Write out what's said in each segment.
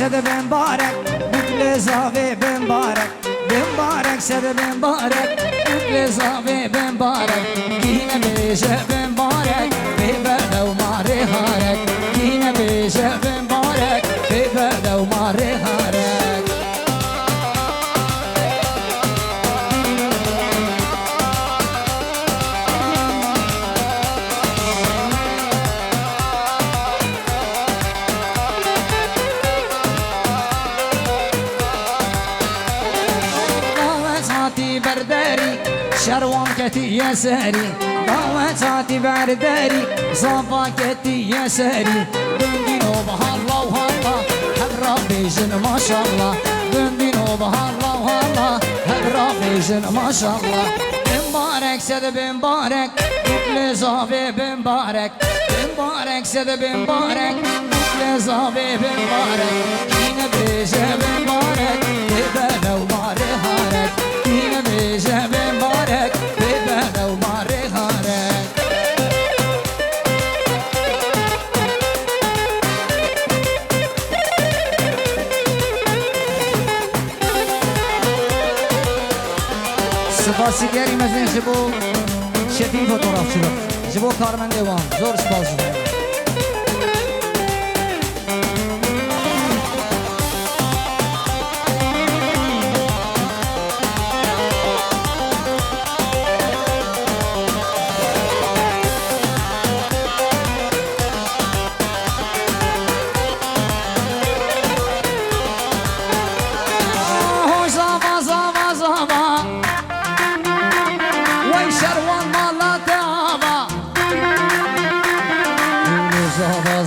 سد بمبارك بكل زاوي بمبارك بمبارك سد بمبارك بكل زاوي بمبارك كينا بيجا بمبارك ببدا وماري هارك كينا بيجا بمبارك ببدا وماري هارك برداري شروان كتي يا ساري ضواتاتي برداري صفاكتي يا ساري دندينو بهالله وهالله هبرا بيجن ما شاء الله دندينو بهالله وهالله هبرا بيجن ما شاء الله بمبارك سد بمبارك كل زاوي بمبارك بمبارك سد بمبارك كل زاوي بمبارك كينا بيجا بمبارك ببدا وماري هارك كينا بيجا بمبارك ببدا وماري هارك سپاسی گری مزین جبو شفی فوتوغراف شد جبو کارمنده وان زور سپاسی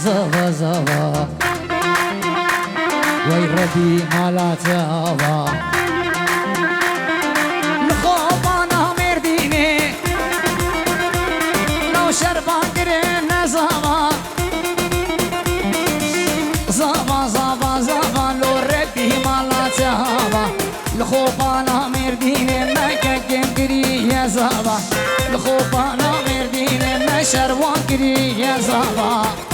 زوا زوا وي ربي مالا تابا لخوبانا مرديني لو شربان قرين زوا زوا زوا زوا لو ربي مالا تابا لخوبانا مرديني ما كاكم قري يا زوا لخوبانا مرديني ما شروان قري يا زوا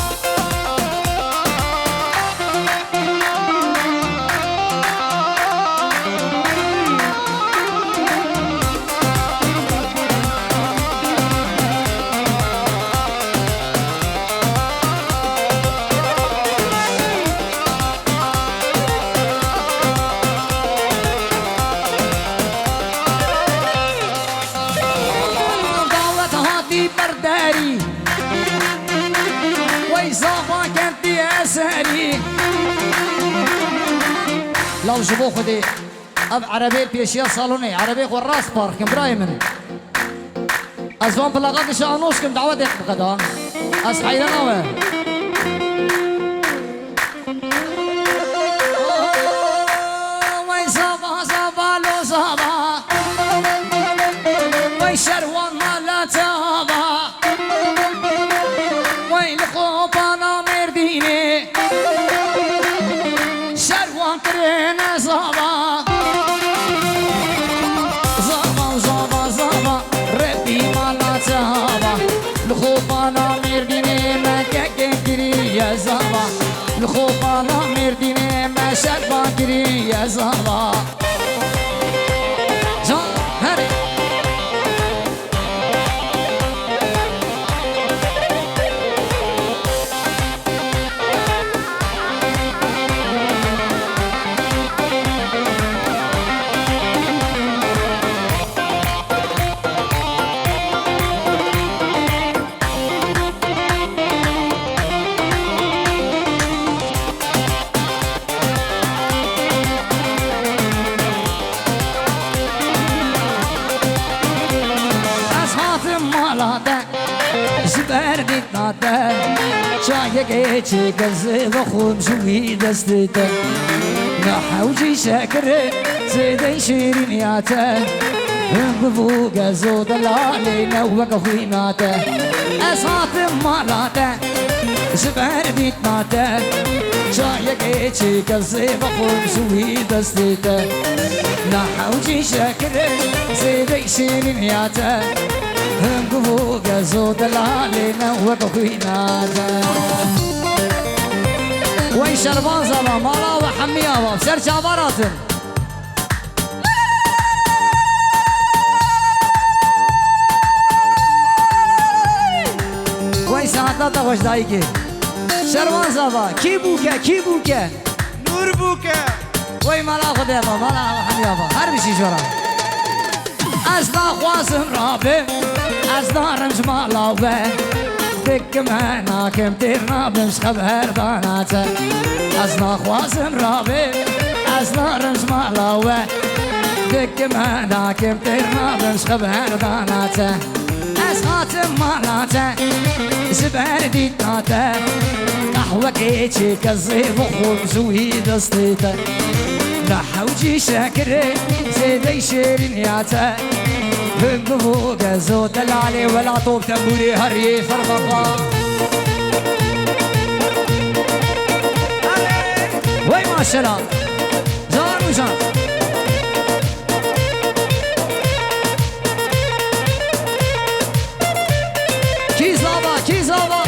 برداري ويصافا كانت اساري لو جبو خدي اب عربي بيشيا صالوني عربي والراس بارك برايمن ازوان بلاغات شانوس كم دعوه دق غدا اس حيرانه ويصافا صافا لو صافا ويشروان مالا تابا ويلقوبانا مرديني شروان كرين زابا زابا زابا زابا ربي مالا تابا لخوبانا مرديني ما كاكين كري يا زابا لخوبانا مرديني ما شربان كري يا زابا زان هري زبردت ناتا شايك كذي بخون شوي دستتا نحوجي شاكر زيدي شيرين ياتا بفوق زود اللالي نوك خويناتا أصحاب مالاتا زبردت ناتا شايك كذي بخون شوي دستتا نحوجي شاكر زيدي شيرين ياتا هم زود العالينا وقفينا وي شربان زبا مالا وحمية وبسر جابراتن وي ساعتنا خوش دایکی شربان زبا کی بوکه کی بوکه نور بوکه وي مالا خدا با مالا وحمية با هر بشي شورا از نخوازم رابم از نارنج مالا و دك معنا كم ديرنا بمش خبر داناته از نخوازم رابم از نارنج مالا و دك معنا كم ديرنا بمش خبر داناته از خاتم مالاته زبر ديتاته قهوة كيتشي كالزيب وخبزوي دستيته نحوجي شاكري زيدي شيرينياته بمبو قزو دلالي ولا طوب تنبوري هري فربطا وي ما شاء الله زار وجان كيز لابا كيز لابا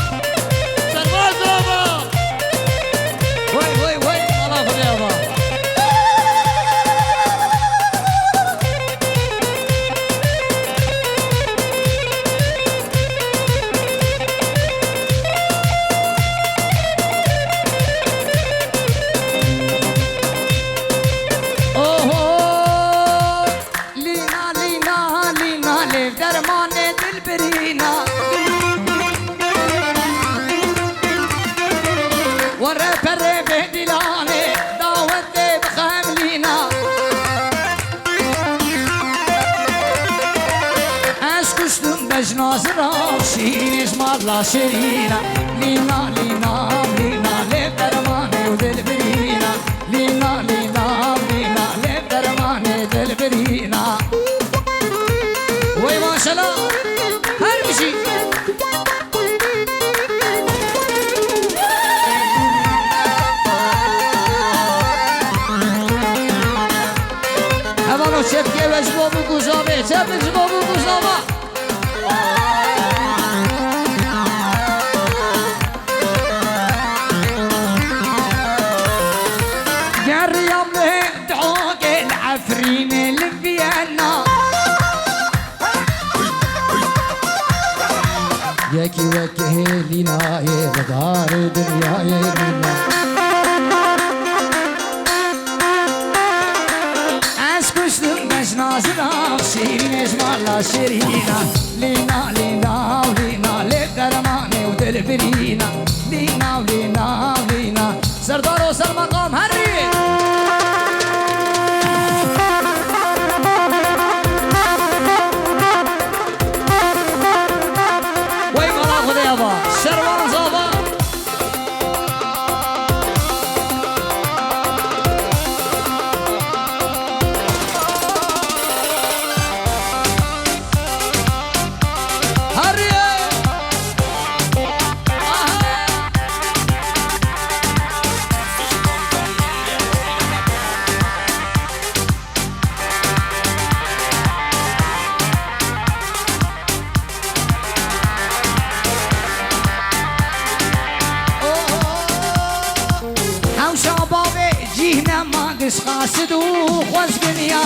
سرباز لابا وي الله خذ يابا ناظرة شيرين اسمار لا شيرينا لينا لينا لينا ليب درماني ودلبرينا لينا لينا لينا ليب درماني دلبرينا وي ما شاء الله هر بشي هبانو شبكي وجبابو قزابي شبك جبابو قزابا عفرين لفيانا ياكي وكي لينا يا بدار دنيا يا لينا اسكشتم باش ناظرة شيرين اسمالا شيرينا لينا لينا لينا لدرماني ودلبرينا لينا لينا لينا سردار وصل مقام هري شروان زابا هريه جينا ما قص قاصد وخوز قنيا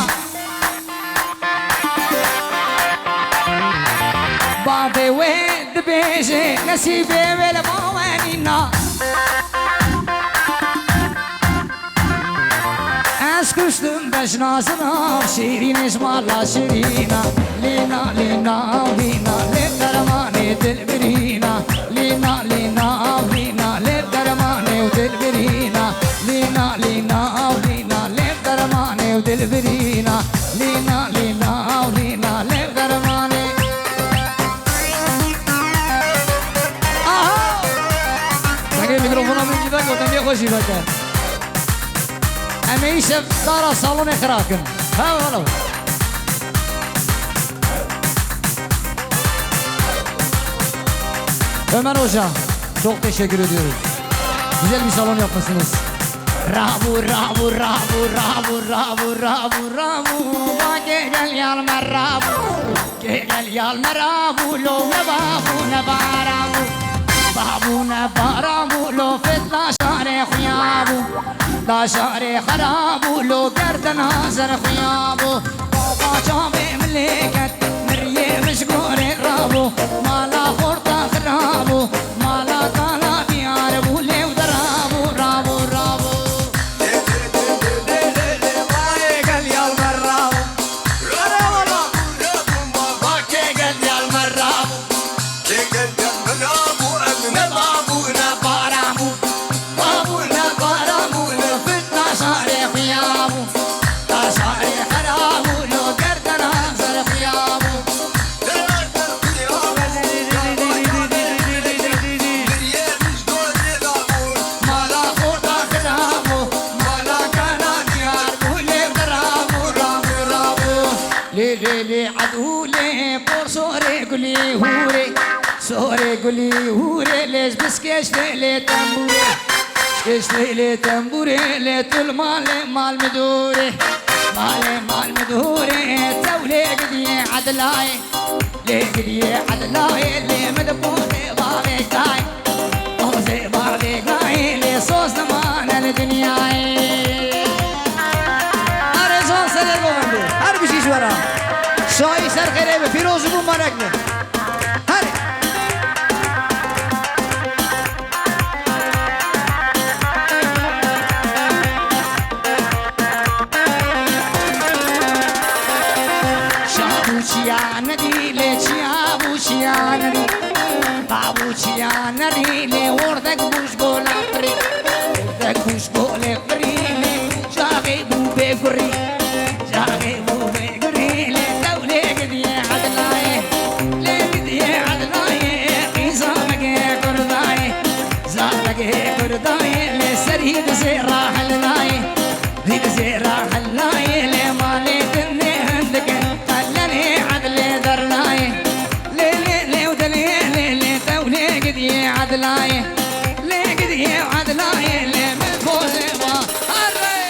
بابي وين دبيجي نسيبي ولا موانينا اسكشتم باش ناصرة شيرين اسمالا شيرينا لينا لينا لينا للدرماني دلبرينا لينا لينا لينا للدرماني ودلبرينا لينا لينا لينا للدرماني ودلبرينا لينا لينا لينا للدرماني اها تاكي ميكروفونا من جدا قلتم يا خوشي بكر اما يشف دار صالون اخراكم ها ولو Ömer Hoca çok teşekkür ediyoruz. Güzel bir salon yapmışsınız. Rabu rabu rabu rabu rabu rabu rabu gel yalma rabu gel yalma rabu lo ne babu ne barabu babu ne barabu lo fitna şare khuyar لا شعري خراب ولو قرد ناظر خيابه بابا جابي ملكت مريه مشقور رابو مالا خورتا خرابو مالا طالا بياربو لي ودرابو رابو رابو قال يا المرابو باكي قال يا المرابو بابونا بارامو بابونا بارامو لفتنا شعري خيابو لا شعري خرابو لو قرد ناظر خيابو مالا خورتا خرابو مالا كانا دياربو لي ودرابو رابو رابو لي عدو لي بور سوري قولي هوري سوري قولي هوري ليش بس كيش لي تنبوري كيش لي تنبوري لي طول مالي مال مدوري مالي مال مدوري تولي قدي عدلاي لي قدي عدلاي لي مدبوطي بابي كاي اوزي بابي كاي لي صوص نمان الدنيا اري صوص الرغم هر بشي شورا شاي سر خيري بفيروز بو مرقني هري شابوشيانري لي شابوشيانري بابوشيانري لي وردك بوش بولافري وردك بوش بولافري لي جاغي بو بيقري جاغي بو بيقري لي دولي قدي عدلاي لي قدي عدلاي قيزامك كرداي زادك كرداي لي سريد زيرا حلاي زيد زيرا حلاي لي مالي تني عندك خلاني عدلي درلاي لي لي لي ودلي لي لي دولي قدي عدلاي لي قدي عدلاي لي من فوزي ما هري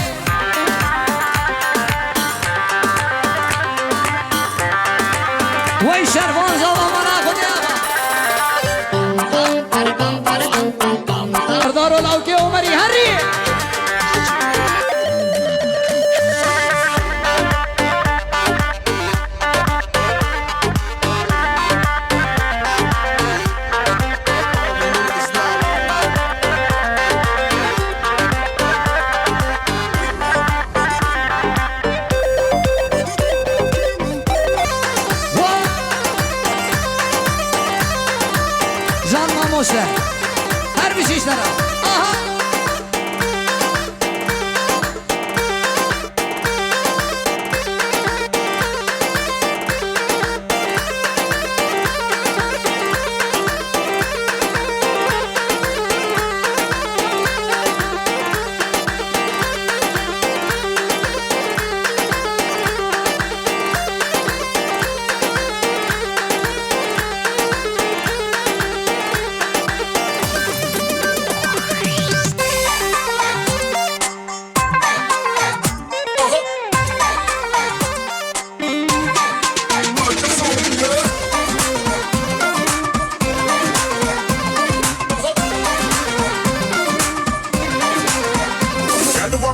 وي شرفون زوضا مناخد يابا دارو الاوكي ومري هري Can Mamos'la her bir şey işler. Aha.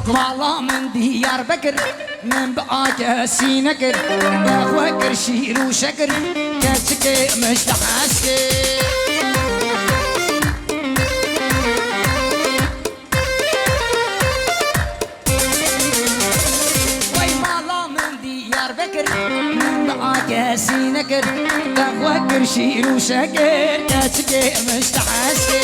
مالا من ديار بكر من بقاك سينكر بخوكر شير وشكر كاتشكي مش تحاسكي وي مالا من ديار بكر من بقاك سينكر بخوكر شير وشكر كاتشكي مش تحاسكي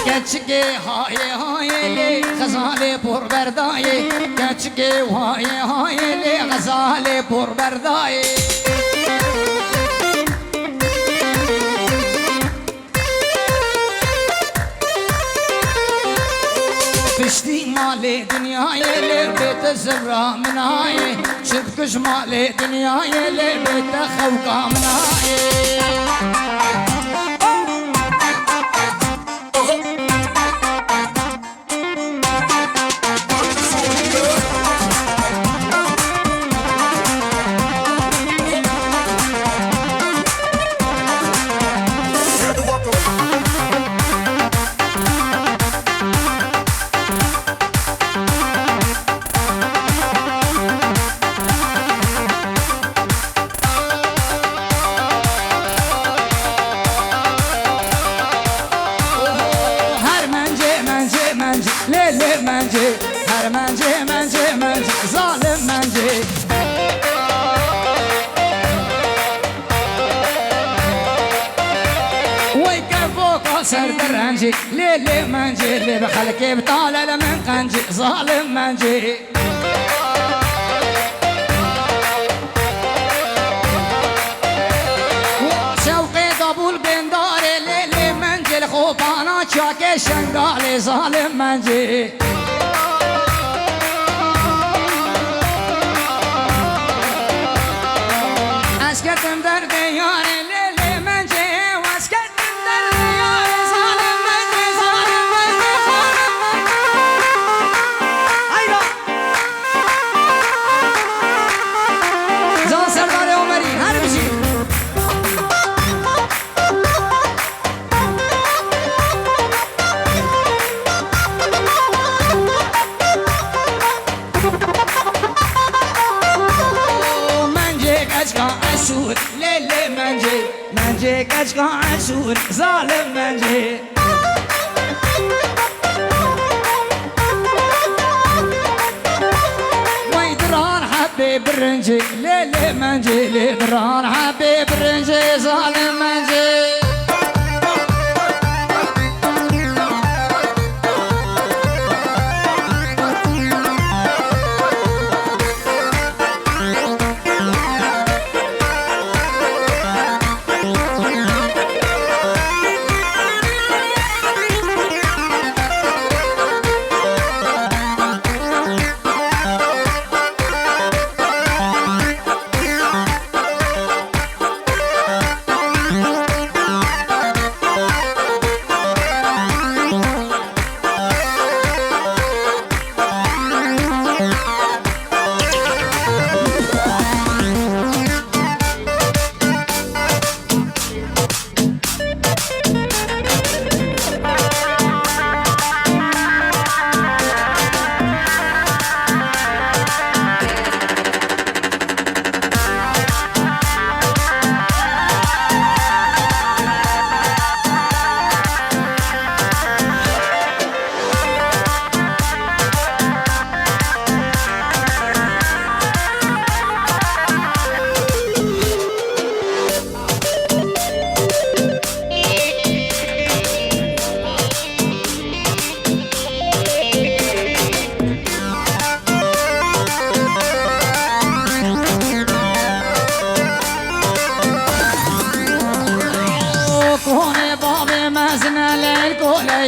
کچکه های های لی غزال پر بردای کچکه های های لی غزال پر بردای پشتی مال دنیای لی بیت زبرا منای شبکش مال دنیای لی بیت خوکا منای منجي منجي منجي ظالم منجي ويكفوك سر درنجي ليلي منجي اللي بخلك بطالة من قنجي ظالم منجي شوقي ضبول بين داري ليلي منجي الخوبانا شاكي شنقالي ظالم منجي اسكتم درد ياري ليلي منجي واسكتم درد ياري ظالم منجي ظالم منجي ظالم منجي ايوه زان سردار عمري هر بشي عشور ليلي منجي منجي كشكا عشور ظالم منجي ويدران حبيب الرنجي ليلي منجي ليدران حبيب الرنجي ظالم منجي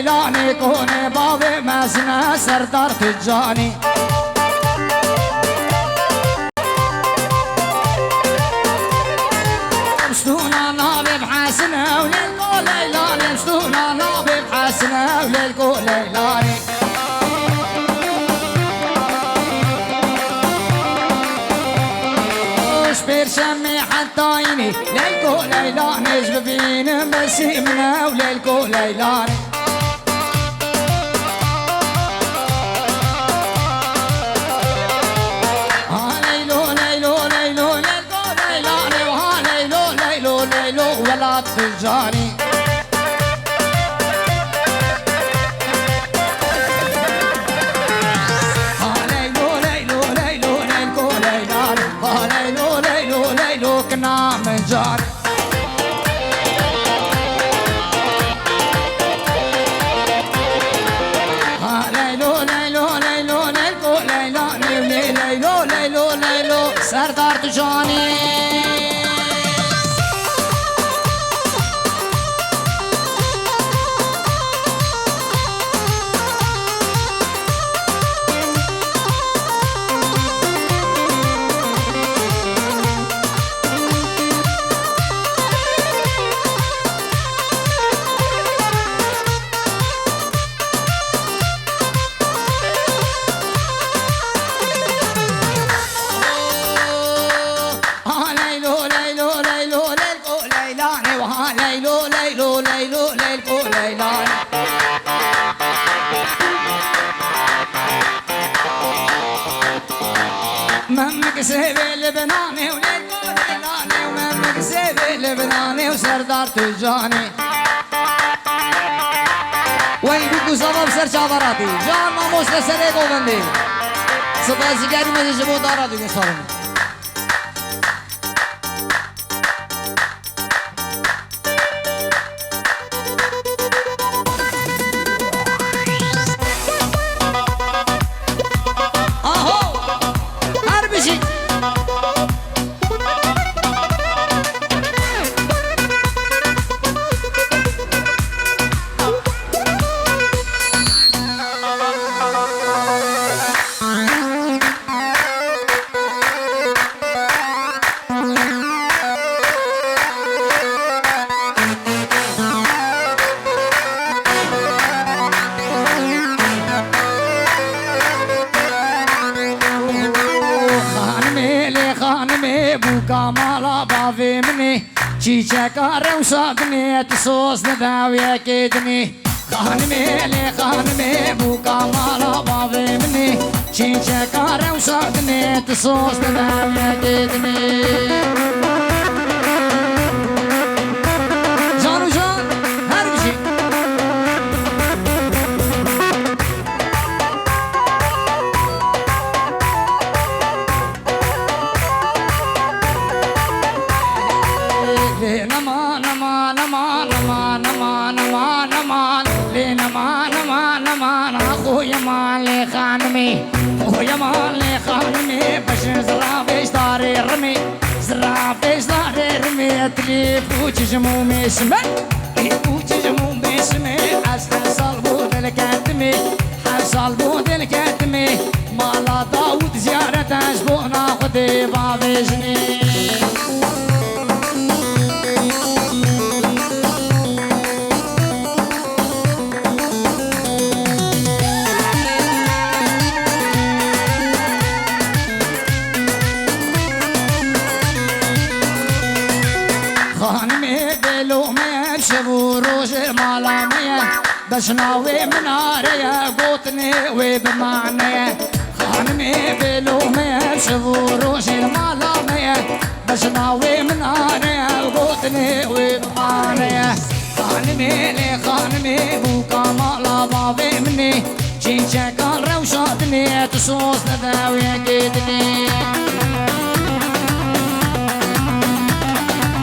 ليلاني كوني بابي مازنا سردار تجاني مشتونا نابي بحسنا وليلكو ليلاني مشتونا نابي بحسنا وليلكو ليلاني شبير شمي حتى عيني ليلكو ليلاني جببين مسيمنا وليلكو ليلاني ولا تجاني ليلو ليلو ليلو ليلكو ليلاني ليلو ليلو ليلو كنا من جاني ليلو ليلو ليلو ليلكو ليلاني ليلو ليلو ليلو سردار تجاني ليلو ليلو ليلو ليلكو ليلاني ممك سيبي لبناني وليلكو ليلاني وممك سيبي لبناني وسردار تجاني وين بيكو سبب سر شابراتي جان ماموس لسري قوبندي سپاسگزاریم از شما دارا دیگه سلام كمالا بافي مني چیچک روشادنی تسوس نداوی کدنی خانمی لی خانمی بو کمالا بافی منی چیچک روشادنی تسوس نداوی کدنی جانو جان هر بشی خويا مالي خانمي خويا مالي خانمي باش زرافيش داري رمي زرافيش داري رمي تليف وتجمومي سمي وتجمومي سمي حسن صلبود الكاتمي حسن صلبود الكاتمي مالا داود زيارة اسبوعنا خدي بابي جني باش ناوي مناريا قوتني وبمعنى خانمي بلومي شفوروش المالامية باش ناوي مناريا قوتني وبمعنى خانمي لي خانمي بوكا مالا بابي مني جيجا كان روشاتني تسوس نداوي قيدني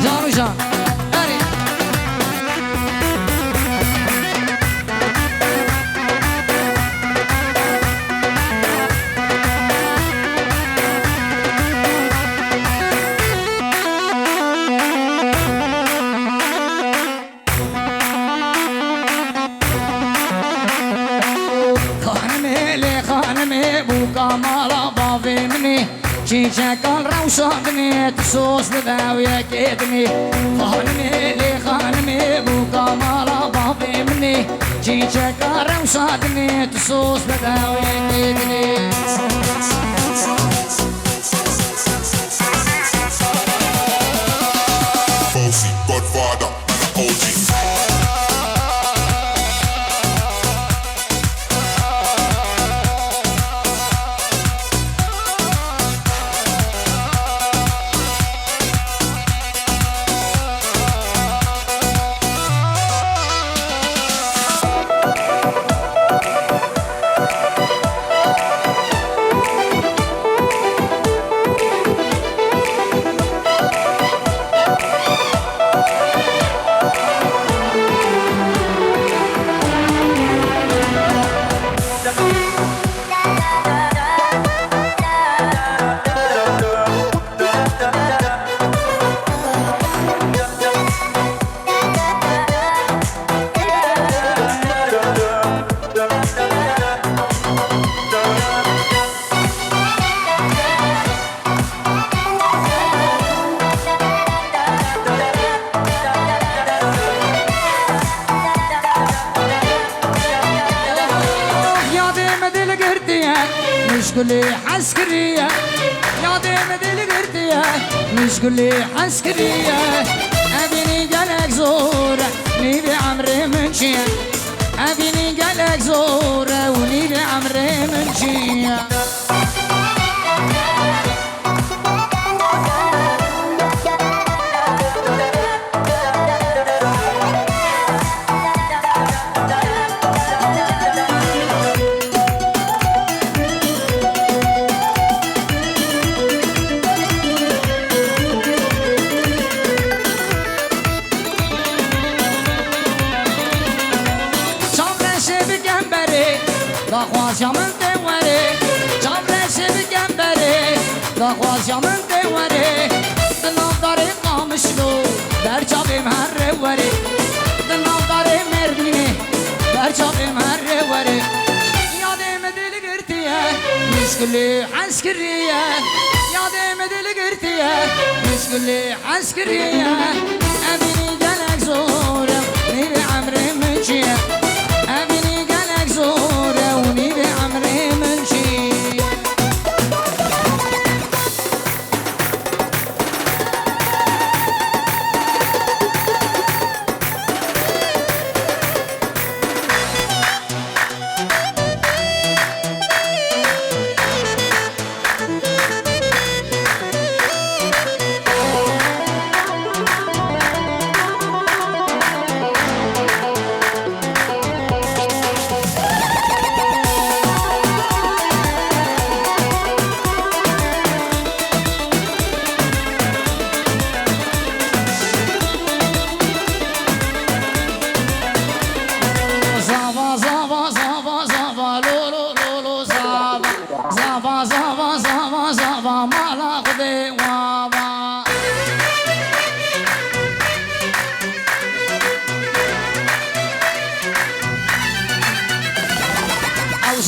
جانو جان چیچه کن روشادنی تسوس نداوی کدنی خانمی لی خانمی بو کمالا بابی منی چیچه کن روشادنی تسوس نداوی کدنی Bossy, Godfather, and OG. مشغولي عسكرية يا ديم دل قرتية مشغولي عسكرية أبيني قلق زورة نيبي عمري منشية أبيني قلق زورة ونيبي عمري منشية دخواز یا من دوره دنام داره قامشلو در چاپیم هر وره دنام داره مردینه در چاپیم هر وره یادم دل گرتیه مشکلی عسکریه یادم دل گرتیه مشکلی عسکریه امینی گلک زورم نیوی عمری من چیه امینی گلک زوره و نیوی عمری من چیه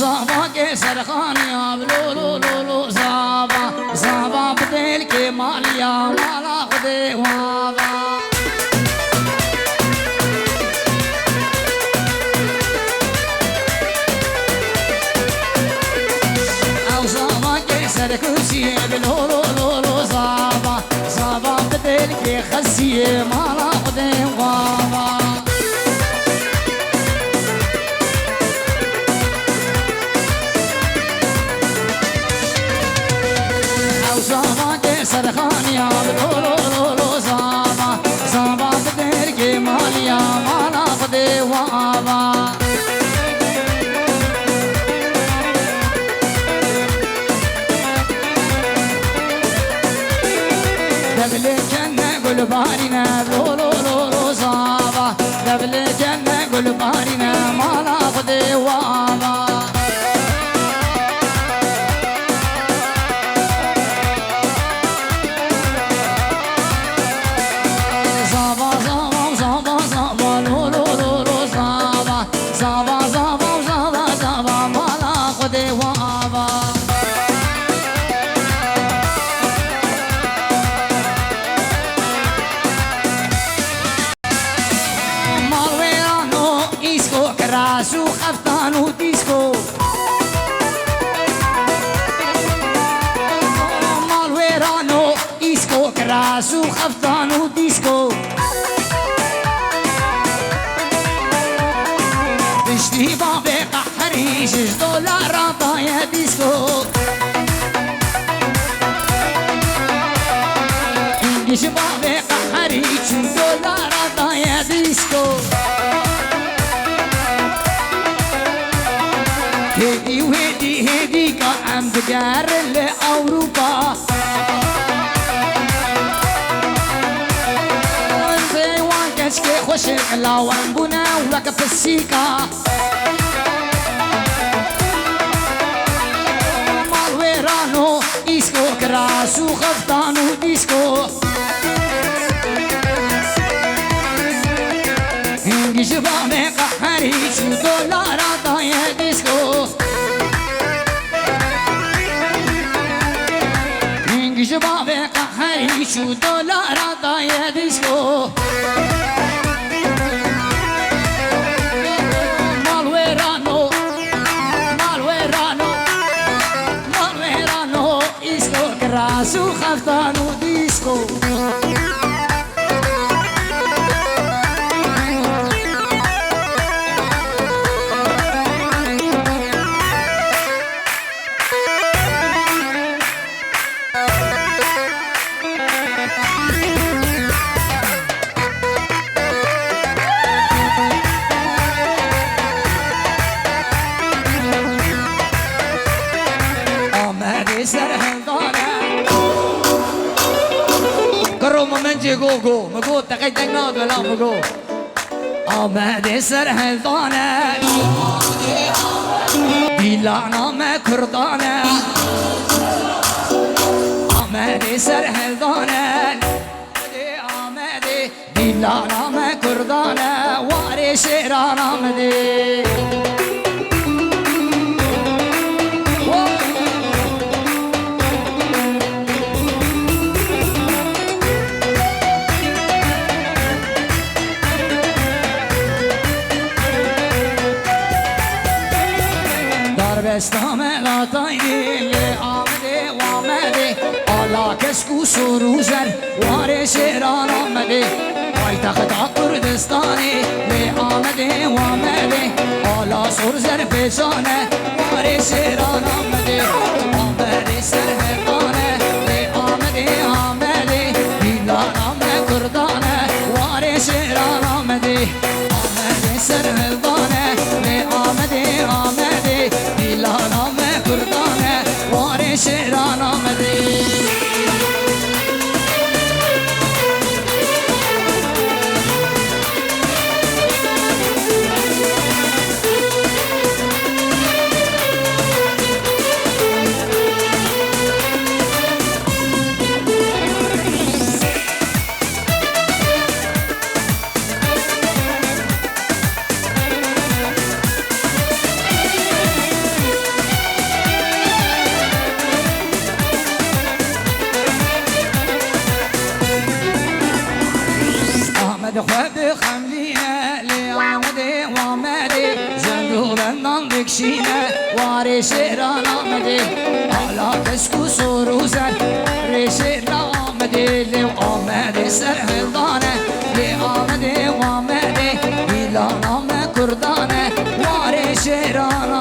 زابا کے سرخانیاں لو لو لو لو زابا زابا بدل کے مالیا مالا خدے وابا او زابا کے سرخوشیے لو لو لو لو زابا زابا بدل کے خسیے مالا خدے وابا سرخانیا لو لو لو لو زابا زابا بدر کے مالیا مالا خدے وابا دبل جنة قل بارنا لو لو لو لو زابا دبل جنة قل بارنا مالا خدے وابا راسو خفتانو دیسکو مالویرانو ایسکو راسو خفتانو دیسکو بشتی بابی قحری $6 عطايا دیسکو انگیش بابی قحری $2 عطايا دیسکو هدي وهدي هدي كعم بجار لأوروبا وانزي وانكشكي خوشك لاوان بنا ولك فسيكا مالويرانو إيسكو كراسو خفتانو ديسكو انجي شبابي قحري $2 عطايا ديسكو انجي شبابي قحري $2 عطايا ديسكو مالويرانو مالويرانو مالويرانو إيسكو كراسو خفتانو ديسكو go مگو تقید ناد ولا مگو آمد سرهلدانه دیلانا مکردانه سرهلدانه آمده دیلانام کردانه واری شیران آمده دستام لاتایدی لی آمده و آمده آلا کسکو سروزر وار شیران آمده پایتخت کردستانی لی آمده و آمده آلا سرزر پیشانه وار شیران آمده آمده سرهدانه لی آمده آمده دیلانام کردانه وار شیران آمده آمده سرهدانه لی آمده آمده دیلانام کردانه وار شیران آمده خود خملینه لی آمده و آمده زندو بندان بکشینه وار شیران آمده حالا کسکو سروزن ری شیران آمده لی آمده سرهلدانه لی آمده و آمده دیلانام کردانه وار شیران